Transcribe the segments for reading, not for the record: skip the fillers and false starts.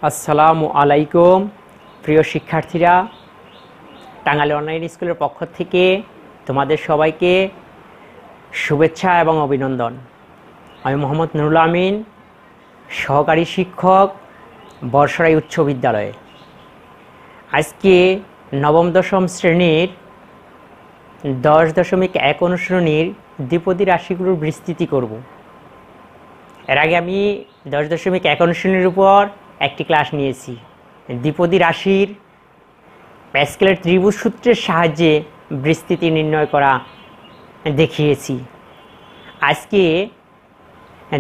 আসসালামু আলাইকুম প্রিয় শিক্ষার্থীরা, টাঙ্গাইল অনলাইন স্কুলের পক্ষ থেকে তোমাদের সবাইকে শুভেচ্ছা এবং অভিনন্দন। আমি মোহাম্মদ নুরুল আমিন, সহকারী শিক্ষক, বর্ষরাই উচ্চ বিদ্যালয়ে। আজকে নবম দশম শ্রেণীর 10.1 অনুশীলনীর দ্বিপদী রাশিগুলোর বিস্তৃতি করব। এর আগে আমি 10.1 অনুশীলনীর উপর একটি ক্লাস নিয়েছি। দ্বিপদী রাশির প্যাসকেলের ত্রিভুজ সূত্রের সাহায্যে বিস্তৃতি নির্ণয় করা দেখিয়েছি। আজকে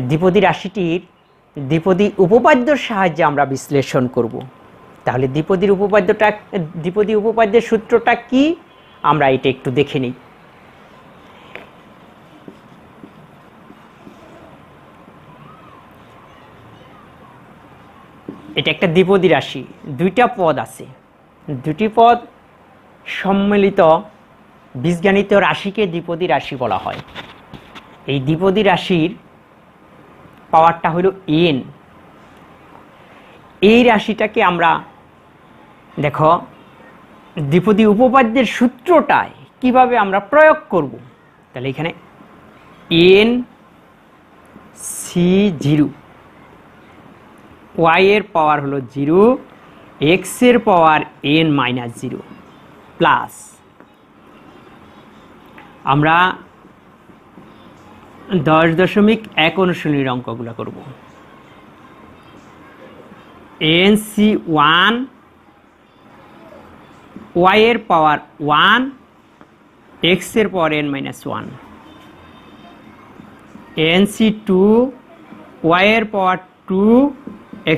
দ্বিপদী রাশিটির দ্বিপদী উপপাদ্যর সাহায্যে আমরা বিশ্লেষণ করব। তাহলে দ্বিপদী উপপাদ্যের সূত্রটা কি, আমরা এটা একটু দেখে নিই। এটা একটা দ্বিপদী রাশি, দুইটা পদ আছে, দুটি পদ সম্মিলিত বীজগণিত রাশিকে দ্বিপদী রাশি বলা হয়। এই দ্বিপদী রাশির পাওয়ারটা হলো n। এই রাশিটাকে আমরা দেখো দ্বিপদী উপপাদ্যের সূত্রটায় কিভাবে আমরা প্রয়োগ করব। তাহলে এখানে n c0, y এর পাওয়ার হলো 0, x এর পাওয়ার n-0 প্লাস আমরা 10.1 অনুশীলনীর অঙ্কগুলো করব। nc1, y এর পাওয়ার 1, x এর পাওয়ার n-1, nc2, y এর পাওয়ার 2,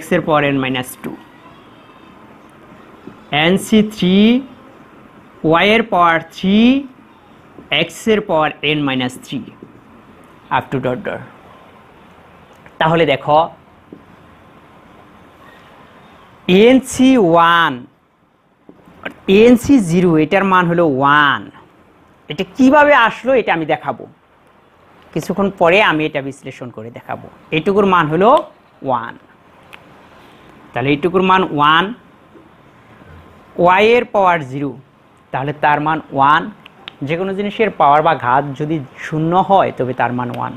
x এর পাওয়ার n-2, nc3, y এর পাওয়ার 3, x এর পাওয়ার n-3 up to dot dot. তাহলে দেখো nc1 nc0 এটার মান হলো 1। এটা কিভাবে আসলো এটা আমি দেখাবো, কিছুক্ষণ পরে আমি এটা বিশ্লেষণ করে দেখাবো। এইটুকুর মান হলো 1। তাহলে এইটুকুর মান 1, y এর পাওয়ার 0, তাহলে তার মান 1। যে কোনো জিনিসের পাওয়ার বা ঘাত যদি 0 হয় তবে তার মান 1।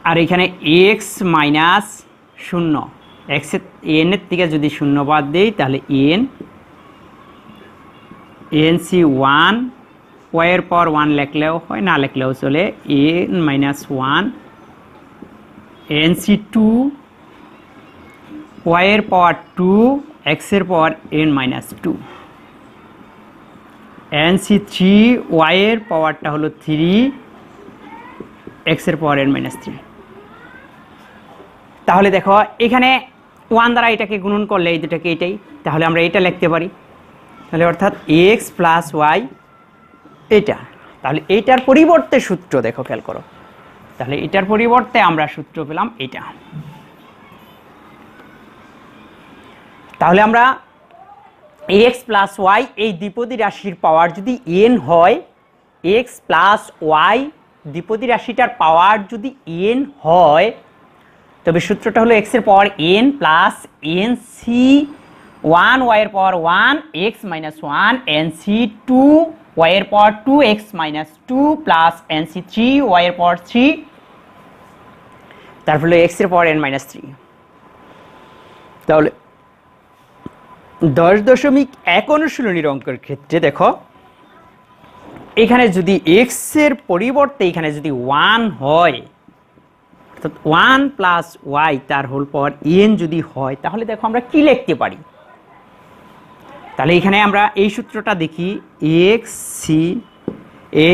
আর এখানে x মাইনাস 0, x এর n এর থেকে যদি 0 বাদ দেই তাহলে nc1, y এর পাওয়ার 1 লিখলেও হয়, না লিখলেও চলে, n-1, nc2, y এর পাওয়ার 2, x এর পাওয়ার n-2, nc3, y এর পাওয়ারটা হলো 3, x এর পাওয়ার n-3। তাহলে দেখো এখানে 1 দ্বারা এটাকে গুণন করলে এই দুটাকে এটাই, তাহলে আমরা এটা লিখতে পারি। তাহলে অর্থাৎ x প্লাস y এটা। তাহলে এইটার পরিবর্তে সূত্র দেখো, খেয়াল করো, তাহলে এটার পরিবর্তে আমরা সূত্র পেলাম এটা। তাহলে আমরা x প্লাস y এই দ্বিপদী রাশির পাওয়ার যদি n হয়, x প্লাস y দ্বিপদী রাশিটার পাওয়ার যদি n হয়, তবে সূত্রটা হলো x এর পাওয়ার n প্লাস nc1, y এর পাওয়ার 1, x-1, nc2, y এর পাওয়ার 2, x-2 প্লাস nc3, y এর পাওয়ার 3, তারপরে x এর পাওয়ার n-3। তাহলে 10.1 অনুশীলনীর অঙ্কের ক্ষেত্রে দেখো এখানে যদি x এর পরিবর্তে এখানে যদি 1 হয়, অর্থাৎ 1 প্লাস y তার হোল পাওয়ার n যদি হয়, তাহলে দেখো আমরা কি লিখতে পারি। তাহলে এখানে আমরা এই সূত্রটা দেখি,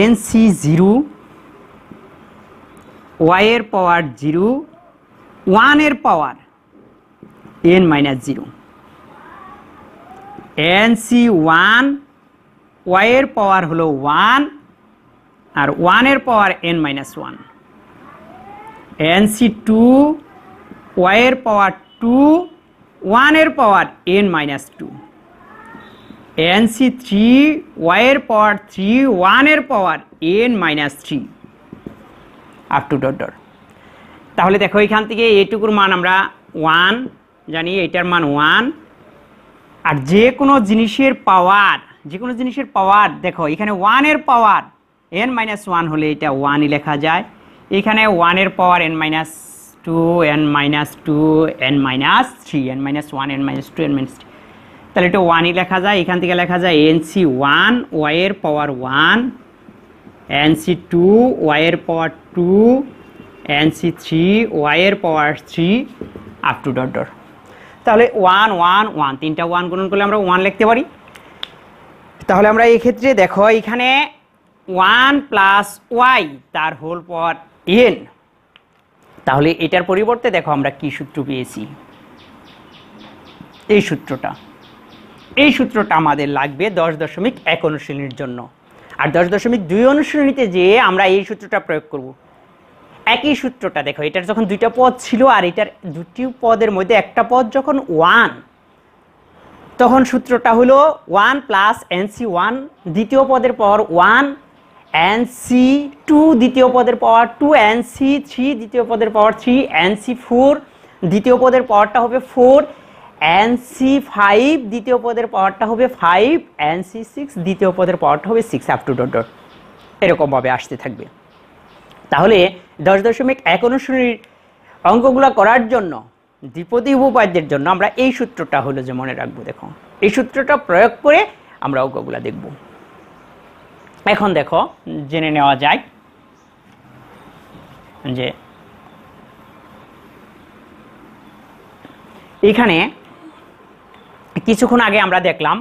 nc0, y এর পাওয়ার 0, 1 এর পাওয়ার n-0, nc1, y এর পাওয়ার হলো 1 আর 1 এর পাওয়ার n-1, nc2, y এর পাওয়ার 2, 1 এর পাওয়ার n-2, nc3, y এর পাওয়ার 3, 1 এর পাওয়ার n-3 up to dot dot. তাহলে দেখো এখান থেকে এইটুকুর মান আমরা 1 জানি, এটার মান 1। আর যে কোনো জিনিসের পাওয়ার দেখো এখানে 1 এর পাওয়ার n-1 হলে এটা 1ই লেখা যায়। এখানে 1 এর পাওয়ার n-2 n-2 n-3 n-1 n-2 n-3, তাহলে এটা 1ই লেখা যায়। এখান থেকে লেখা যায় nc1 y এর পাওয়ার 1, nc2 y এর পাওয়ার 2, nc3 y এর পাওয়ার 3 আপ টু ডট ডট। তাহলে 1 1 1 তিনটা 1 গুণন করলে আমরা 1 লিখতে পারি। তাহলে আমরা এই ক্ষেত্রে দেখো এখানে 1 প্লাস y তার হোল পাওয়ার n, তাহলে এটার পরিবর্তে দেখো আমরা কি সূত্র পেয়েছি, এই সূত্রটা আমাদের লাগবে 10.1 অনুশীলনীর জন্য। আর 10.2 অনুশীলনীতে যে আমরা এই সূত্রটা প্রয়োগ করব। একই সূত্রটা দেখো, এটার যখন দুইটা পদ ছিল আর এটার দুটি পদের মধ্যে একটা পদ যখন 1, তখন সূত্রটা হলো 1 প্লাস nc1 দ্বিতীয় পদের পাওয়ার 1, nc2 দ্বিতীয় পদের পাওয়ার 2, nc3 দ্বিতীয় পদের পাওয়ার 3, nc4 দ্বিতীয় পদের পাওয়ারটা হবে 4, nc5 দ্বিতীয় পদের পাওয়ারটা হবে 5, nc6 দ্বিতীয় পদের পাওয়ারটা হবে 6 আপ টু ডট ডট, এরকম ভাবে আসতে থাকবে। তাহলে 10.1 অনুশীলনীর অঙ্কগুলো করার জন্য দ্বিপদী উপপাদ্যের জন্য আমরা এই সূত্রটা হলো যে মনে রাখবো। দেখো এই সূত্রটা প্রয়োগ করে আমরা অঙ্কগুলো দেখব। এখন দেখো জেনে নেওয়া যায় যে এখানে কিছুক্ষণ আগে আমরা দেখলাম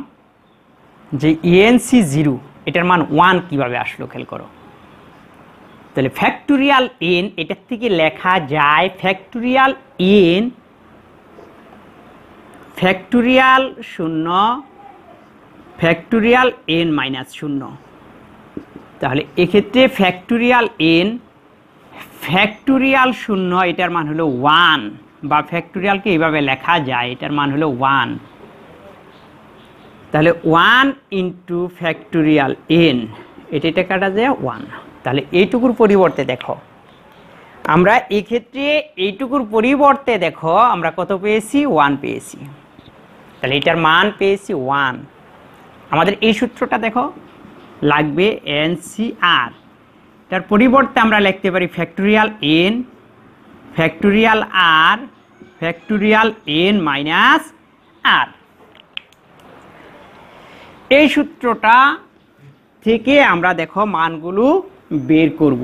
যে nc0 এটার মান 1 কিভাবে আসলো, খেয়াল করো। তাহলে ফ্যাক্টোরিয়াল n এটার থেকে লেখা যায় factorial n factorial 0 factorial n-0। তাহলে এক্ষেত্রে ফ্যাক্টোরিয়াল n ফ্যাক্টোরিয়াল 0 এটার মান হলো 1, বা ফ্যাক্টোরিয়ালকে এইভাবে লেখা যায়, এটার মান হলো 1। তাহলে 1 ইন্টু ফ্যাক্টোরিয়াল n, এটা কাটা যায় 1। তাহলে এইটুকুর পরিবর্তে দেখো আমরা এক্ষেত্রে এইটুকুর পরিবর্তে দেখো আমরা কত পেয়েছি, 1 পেয়েছি। তাহলে এটার মান পেয়েছি 1। আমাদের এই সূত্রটা দেখো লাগবে ncr, তার পরিবর্তে আমরা লিখতে পারি factorial n factorial r factorial n-r। এই সূত্রটা থেকে আমরা দেখো মানগুলো বের করব।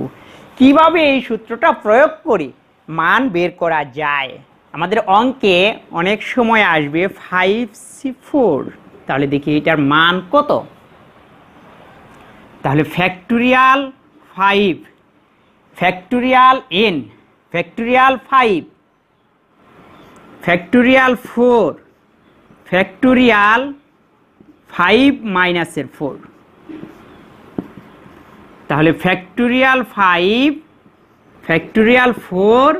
কিভাবে এই সূত্রটা প্রয়োগ করে মান বের করা যায়, আমাদের অঙ্কে অনেক সময় আসবে 5c4। তাহলে দেখি এটার মান কত। তাহলে factorial 5 factorial n factorial 5 factorial 4 factorial 5 - 4। তাহলে ফ্যাক্টোরিয়াল 5 ফ্যাক্টোরিয়াল 4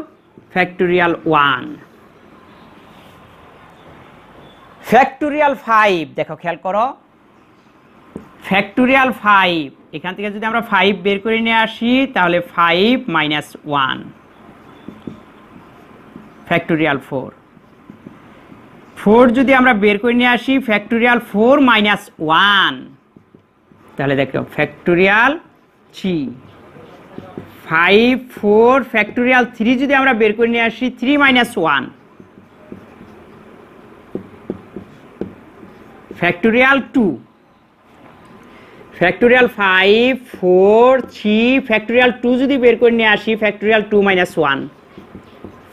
ফ্যাক্টোরিয়াল 1। ফ্যাক্টোরিয়াল 5 দেখো খেয়াল করো, ফ্যাক্টোরিয়াল 5 এখান থেকে যদি আমরা 5 বের করে নিয়ে আসি তাহলে 5 - 1 ফ্যাক্টোরিয়াল 4 যদি আমরা বের করে নিয়ে আসি ফ্যাক্টোরিয়াল 4 - 1, তাহলে দেখো ফ্যাক্টোরিয়াল 3 5 4 ফ্যাক্টোরিয়াল 3 যদি আমরা বের করে নিয়ে আসি 3 - 1 ফ্যাক্টোরিয়াল 2 ফ্যাক্টোরিয়াল 5 4 3 ফ্যাক্টোরিয়াল 2 যদি বের করে নিয়ে আসি ফ্যাক্টোরিয়াল 2 - 1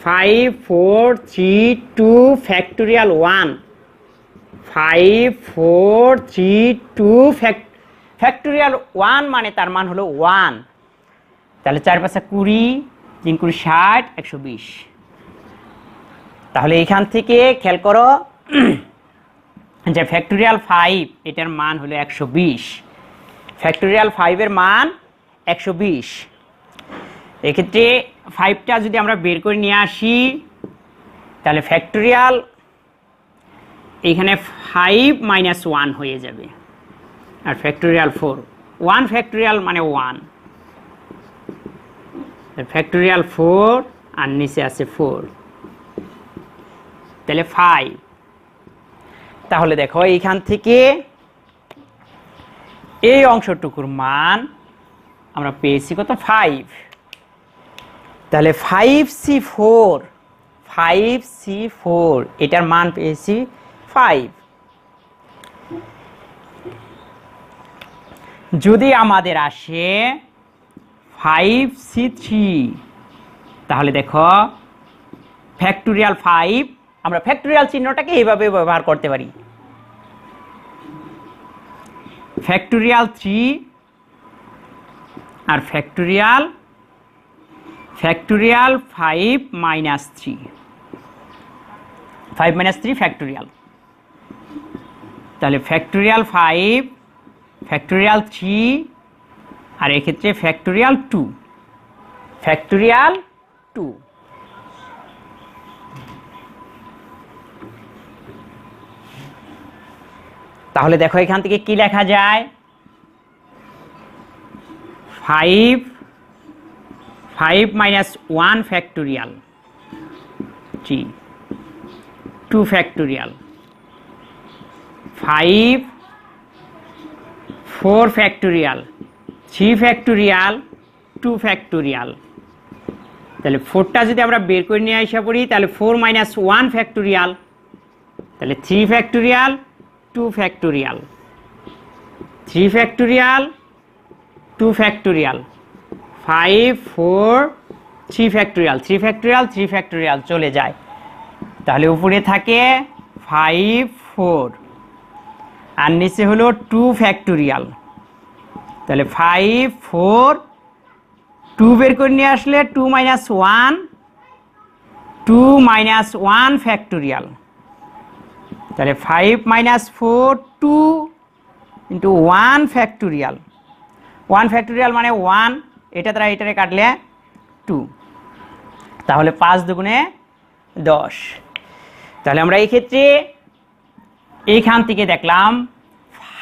5 4 3 2 ফ্যাক্টোরিয়াল 1 5 4 3 2 ফ্যাক্টোরিয়াল 1 মানে তার মান হলো 1। তাহলে 4 × 5 = 20 3 × 60 120। তাহলে এখান থেকে খেয়াল করো যে ফ্যাক্টোরিয়াল 5 এটার মান হলো 120। ফ্যাক্টোরিয়াল 5 এর মান 120। এক্ষেত্রে 5টা যদি আমরা বের করে নিয়ে আসি তাহলে ফ্যাক্টোরিয়াল এখানে 5 - 1 হয়ে যাবে। আর ফ্যাক্টোরিয়াল 4 1 ফ্যাক্টোরিয়াল মানে 1 ফ্যাক্টোরিয়াল 4 আর নিচে আছে 4, তাহলে 5। তাহলে দেখো এইখান থেকে এই অংশটুকুর মান আমরা পেয়েছি কত, 5। তাহলে 5C4 এটার মান পেয়েছি 5। যদি আমাদের আসে 5C3, তাহলে দেখো ফ্যাক্টোরিয়াল 5, আমরা ফ্যাক্টোরিয়াল চিহ্নটাকে এইভাবে ব্যবহার করতে পারি, factorial 3 r factorial 5 minus 3, 5 minus 3 factorial. তাহলে ফ্যাক্টোরিয়াল 5, ফ্যাক্টোরিয়াল 3 আর এক্ষেত্রে ফ্যাক্টোরিয়াল 2, ফ্যাক্টোরিয়াল 2। তাহলে দেখো এখান থেকে কি লেখা যায়, 5 minus 1 factorial 3, 2 factorial, 5 4 factorial 3 factorial 2 factorial. তাহলে 4টা যদি আমরা বের করে নিয়ে আসা পড়ি, তাহলে 4 মাইনাস 1 ফ্যাক্টোরিয়াল, তাহলে 3 factorial 2 factorial, 3 factorial 2 factorial, 5 4 3 factorial, 3 factorial 3 factorial চলে যায়। তাহলে উপরে থাকে 5 4 আর নিচে হলো 2 ফ্যাক্টোরিয়াল। তাহলে 5 4 2 বের করে নিয়ে আসলে 2 মাইনাস 1 ফ্যাক্টোরিয়াল। তাহলে 5 মাইনাস 4 2 ইন্টু 1 ফ্যাক্টোরিয়াল, 1 ফ্যাক্টোরিয়াল মানে 1, এটা দ্বারা এটারে কাটলে 2, তাহলে 5 দুগুণে 10। তাহলে আমরা এই ক্ষেত্রে এইখান থেকে দেখলাম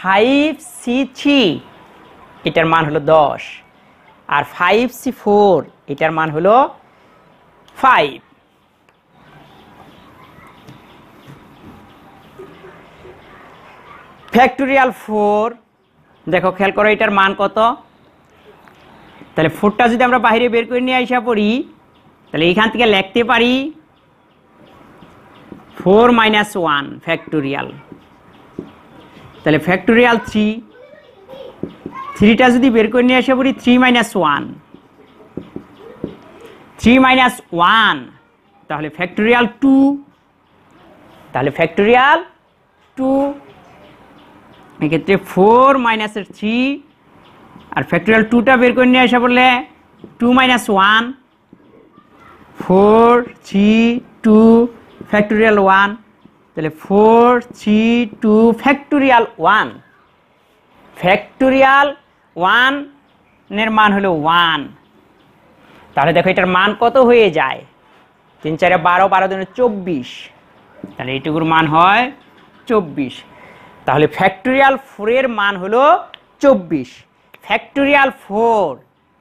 5C3 এটার মান হলো 10 আর 5C4 এটার মান হলো 5। ফ্যাক্টোরিয়াল 4 দেখো খেয়াল করো এটার মান কত, তাহলে 4টা যদি আমরা বাইরে বের করে নিয়ে আসা পড়ি, তাহলে এইখান থেকে লিখতে পারি 4 মাইনাস 1 ফ্যাক্টোরিয়াল। তাহলে ফ্যাক্টোরিয়াল 3টা যদি বের করে নিয়ে আসা পড়ি 3 মাইনাস 1, তাহলে ফ্যাক্টোরিয়াল 2, তাহলে ফ্যাক্টোরিয়াল 2, এক্ষেত্রে 4 মাইনাসের 3 আর ফ্যাক্টোরিয়াল 2টা বের করে নিয়ে আসা বললে 2 মাইনাস 1, 4 3 2 ফ্যাক্টোরিয়াল 1, তাহলে 4 3 2 ফ্যাক্টোরিয়াল 1। ফ্যাক্টোরিয়াল 1 এর মান হলো 1। তাহলে দেখো এটার মান কত হয়ে যায়, 3 4 12, 12 দুগুণে 24, তাহলে এইটুকুর মান হয় 24। তাহলে ফ্যাক্টোরিয়াল 4 এর মান হলো 24, ফ্যাক্টোরিয়াল 4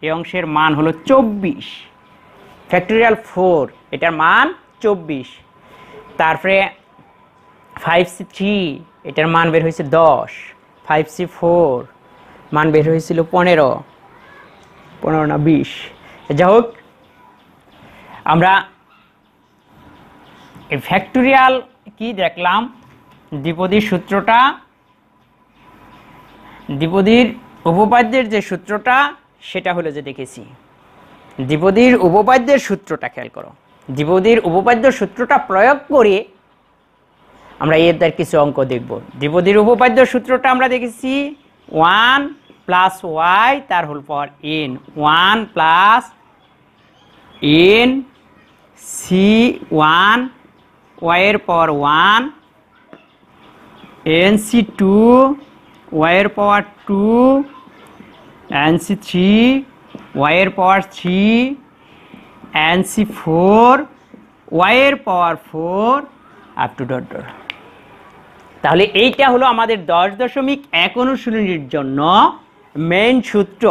এই অংশের মান হলো 24, ফ্যাক্টোরিয়াল 4 এটার মান 24। তারপরে 5C3 এটার মান বের হয়েছে 10, 5C4 মান বের হয়েছিল 15 না 20। যাই হোক আমরা এই ফ্যাক্টোরিয়াল কি দেখলাম, দ্বিপদীর সূত্রটা, দ্বিপদীর উপপাদ্যের যে সূত্রটা সেটা হলো যে দেখেছি দ্বিপদীর উপপাদ্যের সূত্রটা। খেয়াল করো দ্বিপদীর উপপাদ্য সূত্রটা প্রয়োগ করে আমরা এর দ্বারা কিছু অঙ্ক দেখব। দ্বিপদীর উপপাদ্য সূত্রটা আমরা দেখেছি 1 প্লাস y তার whole power n, 1 plus n c1 y এর পাওয়ার 1 nc2 y এর পাওয়ার 2 nc3 y এর পাওয়ার 3 nc4 y এর পাওয়ার 4 আপ টু ডট ডট। তাহলে এইটা হলো আমাদের 10.1 অনুশীলনীর জন্য মেইন সূত্র।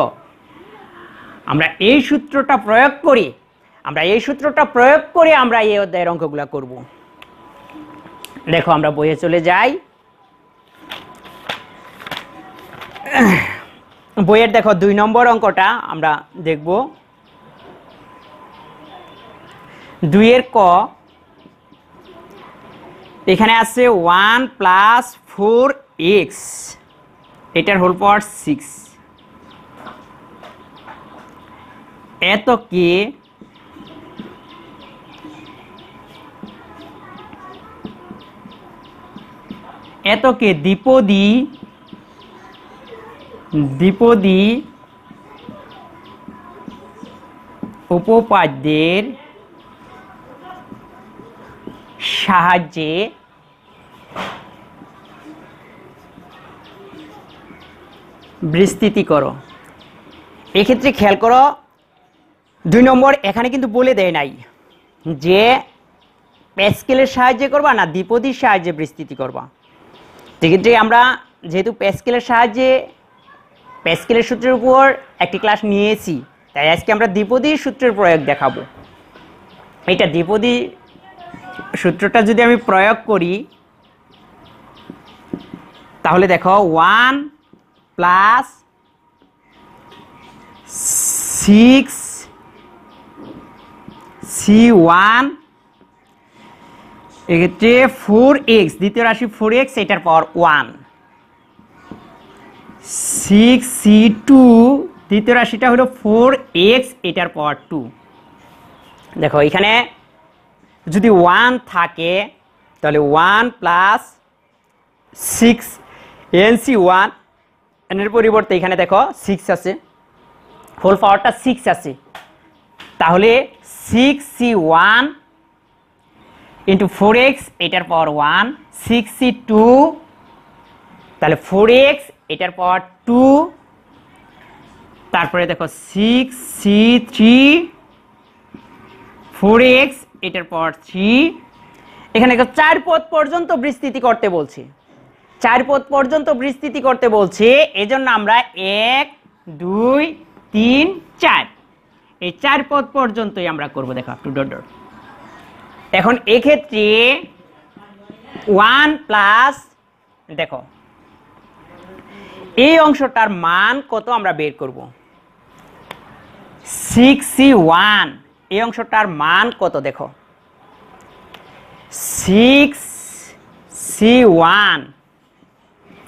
আমরা এই সূত্রটা প্রয়োগ করি আমরা এই সূত্রটা প্রয়োগ করে আমরা এই অধ্যায়ের অঙ্কগুলো করব। দেখো আমরা বইয়ে চলে যাই। বইয়ের দেখো 2 নম্বর অঙ্কটা আমরা দেখব। 2 এর ক, এখানে আছে 1 + 4x, এটার হোল পাওয়ার 6, এতকে দ্বিপদী উপপাদ্যের সাহায্যে বিস্তৃতি করো। এক্ষেত্রে খেয়াল করো 2 নম্বর এখানে কিন্তু বলে দেয় নাই যে প্যাসকেলের সাহায্যে করবা না দ্বিপদীর সাহায্যে বিস্তৃতি করবা। সেক্ষেত্রে আমরা যেহেতু প্যাসকেলের সূত্রের উপর একটি ক্লাস নিয়েছি, তাই আজকে আমরা দ্বিপদীর সূত্রের প্রয়োগ দেখাবো। এটা দ্বিপদী সূত্রটা যদি আমি প্রয়োগ করি তাহলে দেখো 1 + 6c1 এক্ষেত্রে 4x, দ্বিতীয় রাশি 4x, এটার পাওয়ার 1, 6c2 দ্বিতীয় রাশিটা হলো 4x, এটার পাওয়ার 2। দেখো এখানে যদি 1 থাকে তাহলে 1 + 6nc1 এর পরিবর্তে এখানে দেখো 6 আছে, হোল পাওয়ারটা 6 আছে, তাহলে 6c1 × 4x, এটার পাওয়ার 1, 6c2 তাহলে 4x, এটার পাওয়ার 2, তারপরে দেখো 6c3 4x, এটার পাওয়ার 3। এখানে 4 পদ পর্যন্ত বিস্তৃতি করতে বলছে, 4 পদ পর্যন্ত বিস্তৃতি করতে বলছে। এজন্য আমরা 1 2 3 4 এই 4 পদ পর্যন্তই আমরা করব। দেখো টু ডট ডট। এখন এক্ষেত্রে 1 প্লাস, দেখো এই অংশটার মান কত আমরা বের করব। 6c1 এই অংশটার মান কত, দেখো 6c1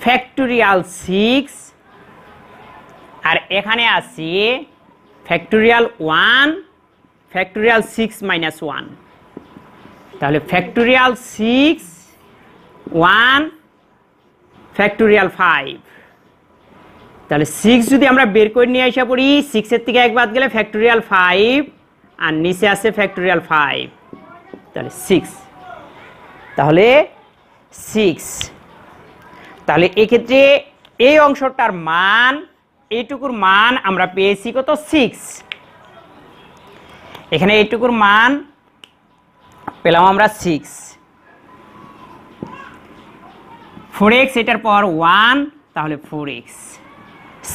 ফ্যাক্টোরিয়াল 6 আর এখানে আছে ফ্যাক্টোরিয়াল 1 ফ্যাক্টোরিয়াল 6 - 1, তাহলে ফ্যাক্টোরিয়াল 6 1 ফ্যাক্টোরিয়াল 5, তাহলে 6 যদি আমরা বের করে নিয়ে আসা পড়ি 6 এর থেকে 1 বাদ গেলে ফ্যাক্টোরিয়াল 5 আর নিচে আছে ফ্যাক্টোরিয়াল 5, তাহলে 6, তাহলে 6, তাহলে এক্ষেত্রে এই অংশটার মান, এইটুকুর মান আমরা পেয়েছি কত 6, এখানে এইটুকুর মান পেলাম আমরা 6, 4x এটার পাওয়ার 1, তাহলে 4x,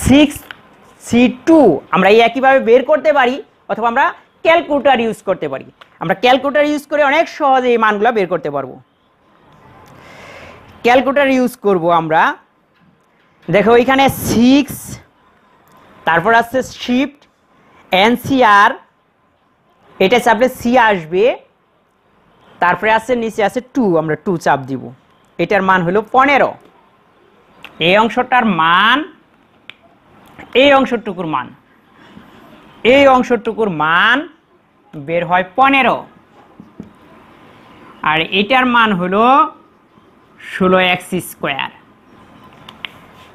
6c2 আমরা এই একইভাবে বের করতে পারি অথবা আমরা ক্যালকুলেটর ইউজ করতে পারি। আমরা ক্যালকুলেটর ইউজ করে অনেক সহজে এই মানগুলো বের করতে পারবো। ক্যালকুলেটর ইউজ করব আমরা। দেখো এখানে 6, তারপর আছে শিফট এনসিআর, এটা চাপলে সি আসবে, তারপরে আছে নিচে আছে 2, আমরা 2 চাপ দিব, এটার মান হলো 15। এই অংশটার মান, এই অংশটুকুর মান, এই অংশটুকুর মান বের হয় 15, আর এটার মান হলো 16x²।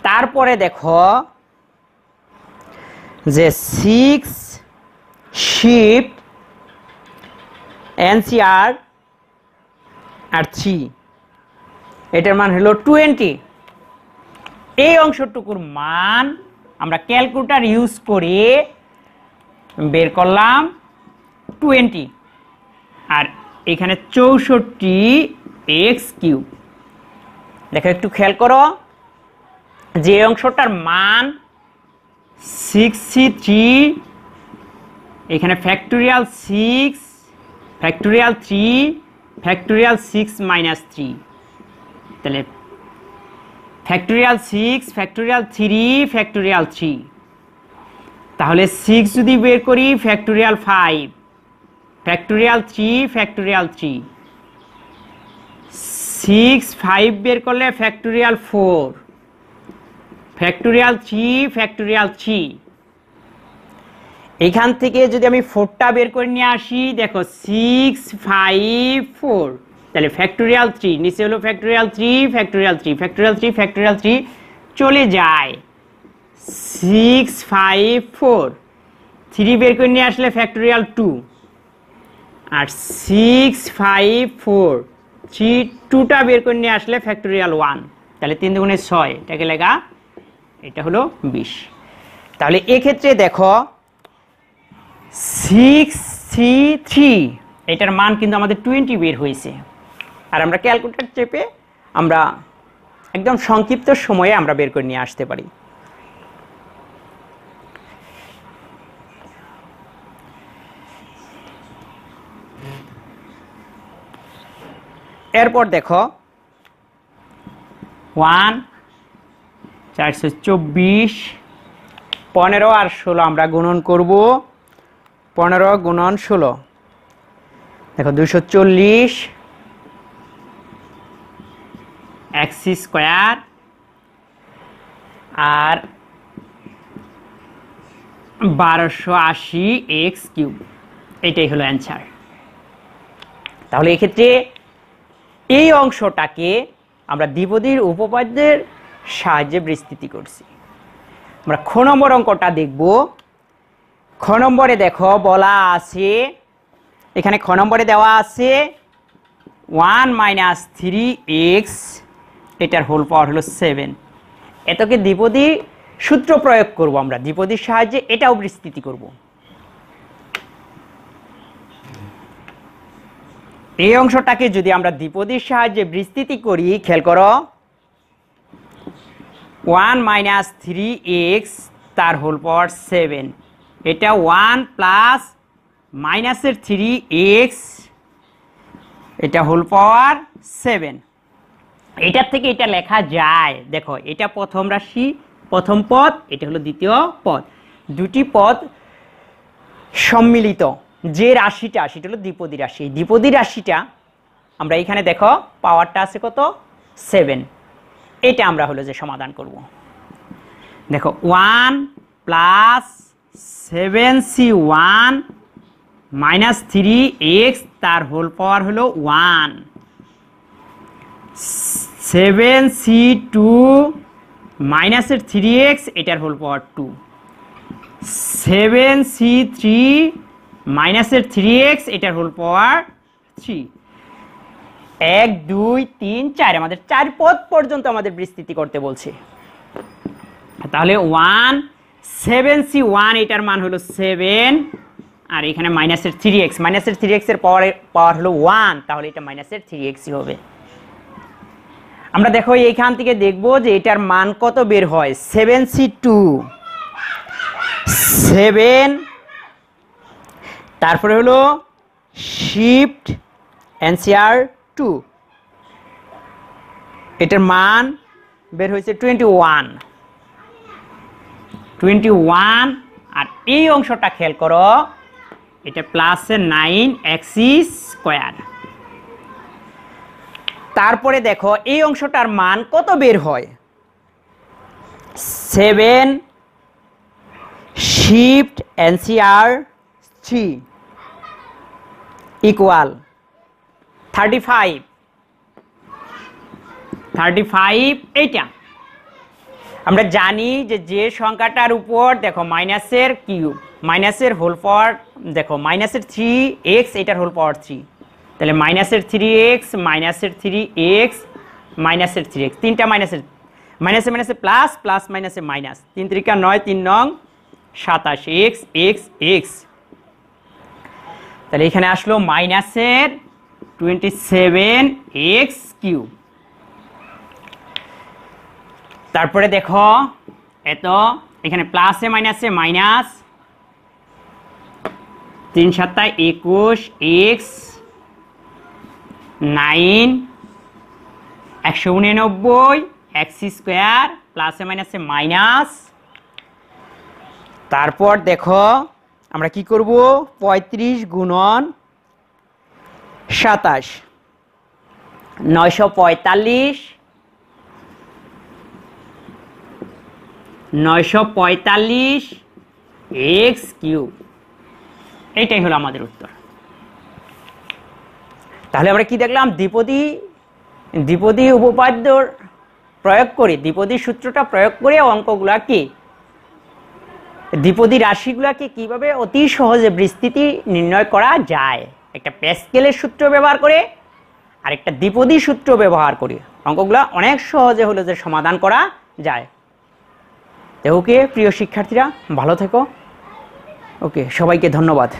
তারপরে দেখো যে 6 শিফট এনসিআর আর 3, এটার মান হলো 20। এই অংশটুকুর মান আমরা ক্যালকুলেটর ইউজ করে বের করলাম 20, আর এখানে 64x³। দেখো একটু খেয়াল করো যে অংশটার মান 6c3 এখানে ফ্যাক্টোরিয়াল 6 ফ্যাক্টোরিয়াল 3 ফ্যাক্টোরিয়াল 6 মাইনাস 3, তাহলে ফ্যাক্টোরিয়াল 6 ফ্যাক্টোরিয়াল 3 ফ্যাক্টোরিয়াল 3, তাহলে 6 যদি বের করি ফ্যাক্টোরিয়াল 5 ফ্যাক্টোরিয়াল 3 ফ্যাক্টোরিয়াল 3, 6 5 বের করলে ফ্যাক্টোরিয়াল 4 ফ্যাক্টোরিয়াল 3 ফ্যাক্টোরিয়াল 3। এখান থেকে যদি আমি 4টা বের করে নিয়ে আসি, দেখো 6 5 4, তাহলে ফ্যাক্টোরিয়াল 3 নিচে হলো ফ্যাক্টোরিয়াল 3 ফ্যাক্টোরিয়াল 3 ফ্যাক্টোরিয়াল 3 ফ্যাক্টোরিয়াল 3 চলে যায়। 6 5 4, 3 বের করে নিয়ে আসলে ফ্যাক্টোরিয়াল 2, আর 6 5 4 3 2টা বের করে নিয়ে আসলে ফ্যাক্টোরিয়াল 1, তাহলে 3 দুগুণে 6, এটাকে লেখা এটা হলো 20। তাহলে এক্ষেত্রে দেখো 6 3 3 এটার মান কিন্তু আমাদের 20 বের হয়েছে, আর আমরা ক্যালকুলেটর চেপে আমরা একদম সংক্ষিপ্ত সময়ে আমরা বের করে নিয়ে আসতে পারি। এরপর দেখো 1 424 15 আর 16 আমরা গুণন করব। 15 গুণন 16, দেখো 240 x স্কয়ার আর 1280 x কিউব, এটাই হলো অ্যান্সার। তাহলে এক্ষেত্রে এই অংশটাকে আমরা দ্বিপদীর উপপাদ্যের সাহায্যে বিস্তৃতি করছি। আমরা খ নম্বর অঙ্কটা দেখব। খ নম্বরে দেখো বলা আছে, এখানে খ নম্বরে দেওয়া আছে 1 মাইনাস 3x, এটার হোল পাওয়ার হলো 7। এটাকে দ্বিপদী সূত্র প্রয়োগ করব, আমরা দ্বিপদীর সাহায্যে এটাও বিস্তৃতি করব। এই অংশটাকে যদি আমরা দ্বিপদীর সাহায্যে বিস্তৃতি করি, খেয়াল করো 1 মাইনাস 3x তার হোল পাওয়ার 7, এটা 1 প্লাস মাইনাসের 3x, এটা হোল পাওয়ার 7। এটার থেকে এটা লেখা যায়, দেখো এটা প্রথম রাশি প্রথম পদ, এটা হলো দ্বিতীয় পদ, দুটি পদ সম্মিলিত যে রাশিটা সেটা হলো দ্বিপদী রাশি। এই দ্বিপদী রাশিটা আমরা এখানে দেখো পাওয়ারটা আছে কত 7, এটা আমরা হলো যে সমাধান করব। দেখো 1 প্লাস 7c1 মাইনাস 3x তার হোল পাওয়ার হলো 1, 7c2 মাইনাসের 3x এটার হোল পাওয়ার 2, 7c3 মাইনাসের 3x এটার হোল পাওয়ার 3। 1 2 3 4 আমাদের 4 পদ পর্যন্ত আমাদের বিস্তৃতি করতে বলছে। তাহলে 1 7c1 এটার মান হলো 7, আর এখানে মাইনাসের 3x, মাইনাসের 3x এর পাওয়ার হলো 1, তাহলে এটা মাইনাসের 3x হবে। আমরা দেখো এইখান থেকে দেখব যে এটার মান কত বের হয়, 7c2 7, তারপরে হলো শিফট এনসিআর 2, এটার মান বের হয়েছে 21, আর এই অংশটা খেয়াল করো, এটা প্লাসের 9x স্কয়ার। তারপরে দেখো এই অংশটার মান কত বের হয়, 7 শিফট এনসিআর 3 ইকুয়াল 35, এইটা আমরা জানি যে সংখ্যাটার উপর দেখো মাইনাসের কিউব, মাইনাসের হোল পাওয়ার, দেখো মাইনাসের 3x এটার হোল পাওয়ার 3, তাহলে মাইনাসের 3x মাইনাসের 3x মাইনাসের 3x, তিনটা মাইনাসের মাইনাসে মাইনাসে প্লাস, প্লাস মাইনাসে মাইনাস, 3 3 9 3 9 27 x, তাহলে এখানে আসলো মাইনাসের 27x কিউব। তারপরে দেখো এত এখানে প্লাসে মাইনাসে মাইনাস, 3 7 21 এক্স 9 189 এক্স স্কোয়ার প্লাসে মাইনাসে মাইনাস। তারপর দেখো আমরা কি করব, 35 গুণন 27 945 এক্স কিউব। এইটাই হলো আমাদের উত্তর। তাহলে আমরা কি দেখলাম, দ্বিপদী উপপাদ্যর প্রয়োগ করে, দ্বিপদী সূত্রটা প্রয়োগ করে অঙ্কগুলাকে, দ্বিপদী রাশিগুলাকে কিভাবে অতি সহজে বিস্তৃতি নির্ণয় করা যায়, একটা প্যাসকেলের সূত্র ব্যবহার করে আর একটা দ্বিপদী সূত্র ব্যবহার করে অঙ্কগুলা অনেক সহজে হলো যে সমাধান করা যায়। ওকে প্রিয় শিক্ষার্থীরা, ভালো থেকো। ওকে, সবাইকে ধন্যবাদ।